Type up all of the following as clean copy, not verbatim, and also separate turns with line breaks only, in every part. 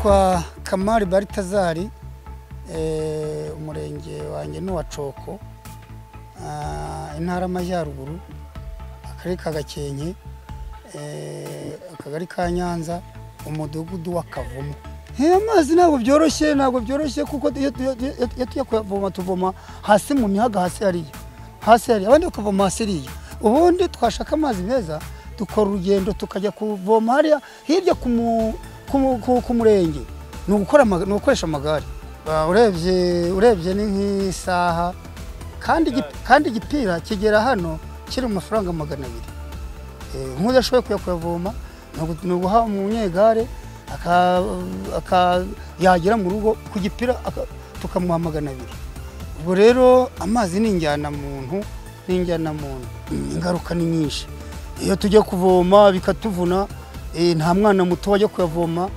nitwa Kamari Baritazari, umurenge wanjye n'uwa Coko, intara y'Amajyaruguru, akarere ka Gakenke, akagari ka Nyanza, umudugudu wa Kavumu. Amazi ntabwo byoroshye kuko iyo tugiye kuvoma tuvoma hasi mu mihaga, hasi hariya abandi bakavoma hasi hariya. Ubundi twashaka amazi meza dukora urugendo tukajya kuvoma hariya hirya ku murenge, ni ugukoresha amagare. Urebye ni nk'isaha, kandi igipira kigera hano kiri mu mafaranga 200. Nk'udashoboye kujya kuyavoma ni uguha umunyegare yagera mu rugo ku gipira tukamuha 200. Ubwo rero amazi ni injyana muntu, ingaruka ni nyinshi. Iyo tujya kuvoma bikatuvuna, nta mwana muto wajya kuyavoma,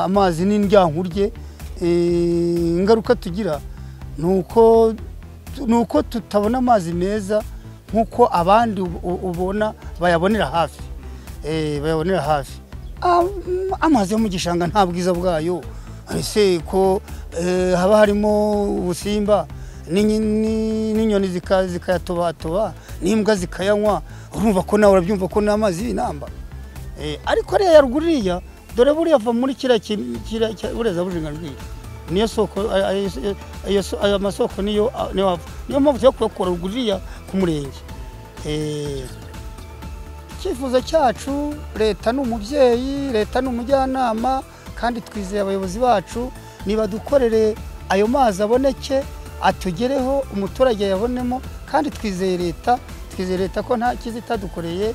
amazi ni indyankurye. Ingaruka tugira nuko tutabona amazi meza nkuko abandi ubona bayabonera hafi. Amazi yo mu gishanga nta bwiza bwayo, ese ko haba harimo ubusimba n'inyoni zikayatobatoba n'imbwa zikayanywa. Urumva ko nawe urabyumva ko n'amazi y'inamba. Ariko ariya yaruguriya, dore buriya ava muri kiriya bureza bujinganjwira, niyo soko, ayo masoko niyo mpamvu yo kuyakora ruguriya ku murenge. Icyifuzo cyacu, leta ni umubyeyi, leta ni umujyanama, kandi twizeye abayobozi bacu nibadukorere ayo mazi aboneke, atugereho, umuturage yabonemo, kandi twizeye leta ko nta kizi itadukoreye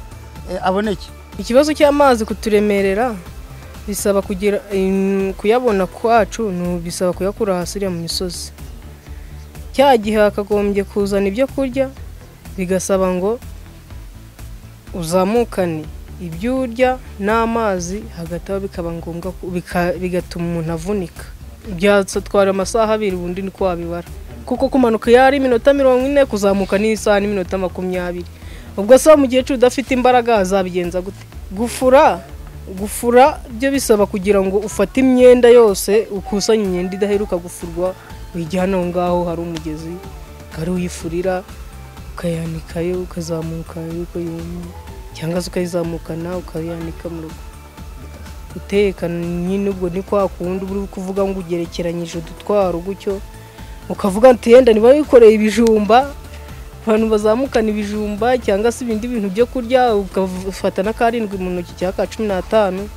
aboneke.
Ikibazo cy'amazi kuturemerera bisaba kuyabona kwacu, bisaba kuyakura hasi mu misozi. Cya gihe hakagombye kuzana ibyo kurya, bigasaba ngo uzamukane ibyo urya n'amazi, hagati aho bikaba ngombwa bigatuma umuntu avunika. Byatwara amasaha 2 ubundi ni kwabibara, kuko kumanuka yari iminota 40, kuzamuka ni isaha n'iminota 20. Ubwo se mu gihe udafite imbaraga azabigenza gute? Gufura byo bisaba kugira ngo ufate imyenda yose, ukusanye imyenda idaheruka gufurwa, wijyana aho ngaho hari umugezi, kari uyifurira, ukayanikayo, ukazamuka yuko yumye, cyangwa se ukayizamukana ukayanika mu rugo. Uteka nyine ubwo ni kwa kundi uri kuvuga ngo ugerekeranyije udutwaro gutyo, ukavuga ati yenda niba wikoreye ibijumba, abantu bazamukana ibijumba cyangwa se ibindi bintu byo kurya, ukafata na 7 mu ntoki cyangwa 15,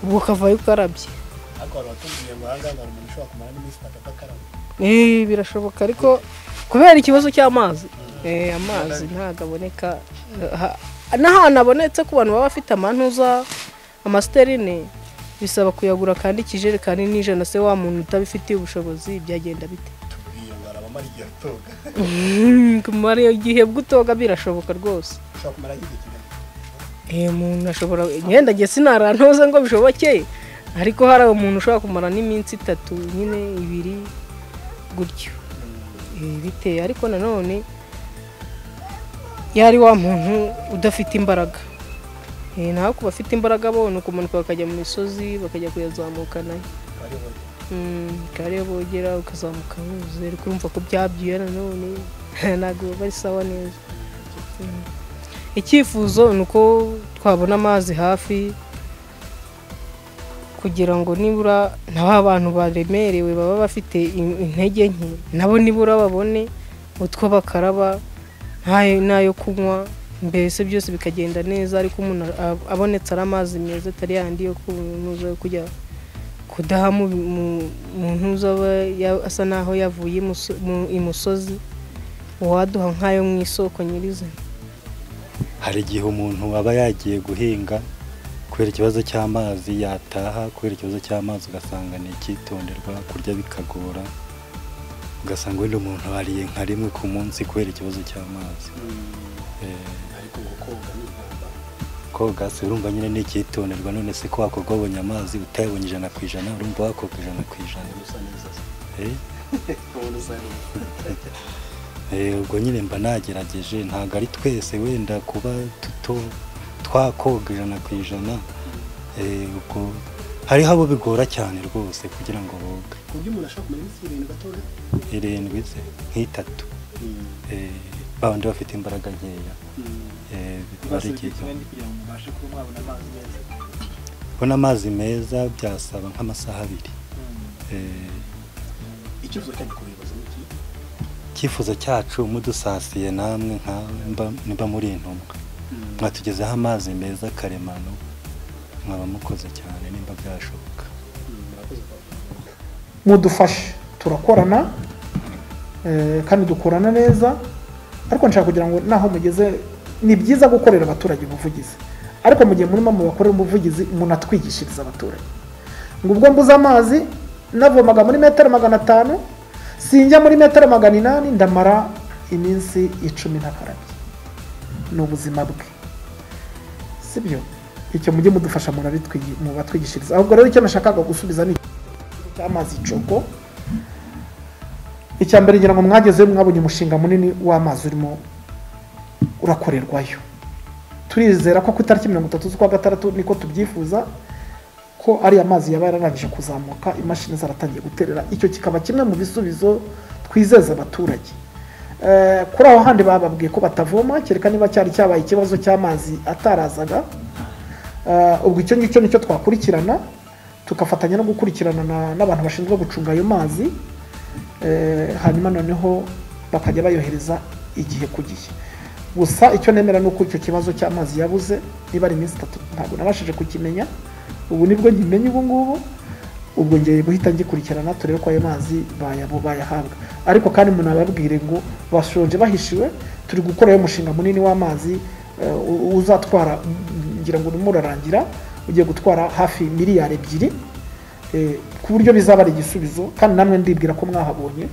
ubwo kavayo ukarabye. Birashoboka, ariko kubera ikibazo cy'amazi, amazi ntago aboneka. N'ahantu abonetse ku bantu baba bafite amantuza, amasterine, bisaba kuyagura, kandi ikijerekani n'ijana se wa muntu utabifitiye ubushobozi byagenda bite? Kumara igihe bw'utoga birashoboka rwose. Umuntu ashobora, ngenda nge sinarantoze ngo bishoboke, ariko hari umuntu ushobora kumara n'iminsi 3 nyine 2 gutyo biteye. Ariko nanone yari wa muntu udafite imbaraga, naho kuba afite imbaraga bona kumanuka bakajya mu misozi, bakajya kuyazamukana, kare bogera ukazamuka uze, ariko urumva ko byabyuye nanone ntago bari sawa neza. Icyifuzo nuko twabona amazi hafi, kugira ngo nibura n'abantu baremerewe baba bafite intege nke, nabo nibura babone utwo bakaraba, nayo kunywa, mbese byose bikagenda neza. Ariko umuntu abonetse ari amazi meza, atari yandi yo kunuza kujya kudaha mu ntuza asa naho yavuye imusozi, waduha nkayo mu isoko nyirizina.
Hari igihe umuntu aba yagiye guhinga kubera ikibazo cy'amazi, yataha kubera ikibazo cy'amazi ugasanga ni icyitonderwa, kurya bikagora, ugasanga wenda umuntu ariye nka rimwe ku munsi kubera ikibazo cy'amazi.
Ariko koga ni
koga se urumva nyine ni icyitonderwa. None se ko wakoga ubonye amazi utayabonye 100%, urumva wakoga 100%.
usa neza.
Ubwo nyine mba nagerageje, ntago ari twese wenda kuba twakoga 100%. Ubwo hariho abo bigora cyane rwose kugira ngo boge.
ku buryo umuntu ashobora kumara iminsi 7 gatoya
7 se nk'itatu babandi bafite imbaraga nkeya bari igihe
kugira ngo mubashe kuba mwabona amazi meza.
kubona amazi meza byasaba nk'amasaha 2.
Icyifuzo cyanyu kubibaza n'iki?
Icyifuzo cyacu mudusasiye namwe niba muri intumwa mwatugezeho amazi meza karemano mwaba mukoze cyane nimba byashoboka.
Mudufashe turakorana kandi dukorana neza, ariko nshaka kugira ngo naho mugeze ni byiza gukorera abaturage ubuvugizi, ariko mu gihe murimo mubakorera ubuvugizi munatwigishiriza abaturage. ngo ubwo mbuze amazi navomaga muri metero 500 sinjya muri metero 800 ndamara iminsi 10 ntakarabye. Ni ubuzima bwe, sibyo? Icyo mujye mudufasha mu batwigishiriza. Ahubwo rero icyo nashakaga gusubiza ni cy'amazi coko. Icya mbere ngira ngo mwageze mwabonye umushinga munini w'amazi urimo urakorerwayo. Turizera ko ku itariki 30 z'ukwa gatandatu niko tubyifuza ko ari amazi yaba yararangije kuzamuka, imashini zaratangiye guterera. Icyo kikaba kimwe mu bisubizo twizeza abaturage. Kuri aho handi bababwiye ko batavoma kereka niba cyari cyabaye ikibazo cy'amazi atarazaga. Ubwo icyo ngicyo nicyo twakurikirana, tukafatanya no gukurikirana n'abantu bashinzwe gucunga ayo mazi, hanyuma noneho bakajya bayohereza igihe ku gihe. Gusa icyo nemera nuko icyo kibazo cy'amazi yabuze niba ari iminsi 3 ntabwo nabashije kukimenya. Ubu nibwo nkimenye ubu ngubu, ubwo ngiye guhita ngikurikirana turebe ko ayo mazi bayahabwa. Ariko kandi umuntu ababwire ngo bashoje bahishiwe, turi gukora ayo mushinga munini w'amazi uzatwara ngira ngo urararangira, ugiye gutwara hafi miliyari 2, ku buryo bizaba ari igisubizo. Kandi namwe ndibwira ko mwahabonye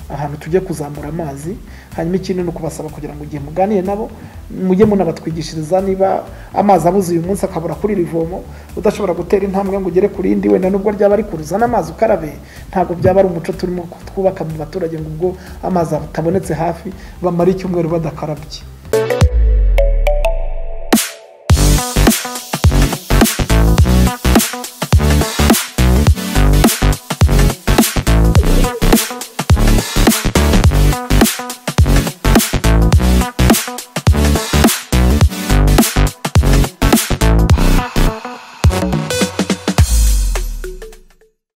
ahantu tujye kuzamura amazi. Hanyuma ikindi no kubasaba kugira ngo igihe muganiye nabo mujye munabatwigishiriza, niba amazi abuze uyu munsi akabura kuri rivomo, udashobora gutera intambwe ngo ugere kuri indi, wenda nubwo ryaba ari kuruzana amazi ukarabe, ntabwo byaba ari umuco turimo twubaka mu baturage ngo ubwo amazi atabonetse hafi bamara icyumweru badakarabye.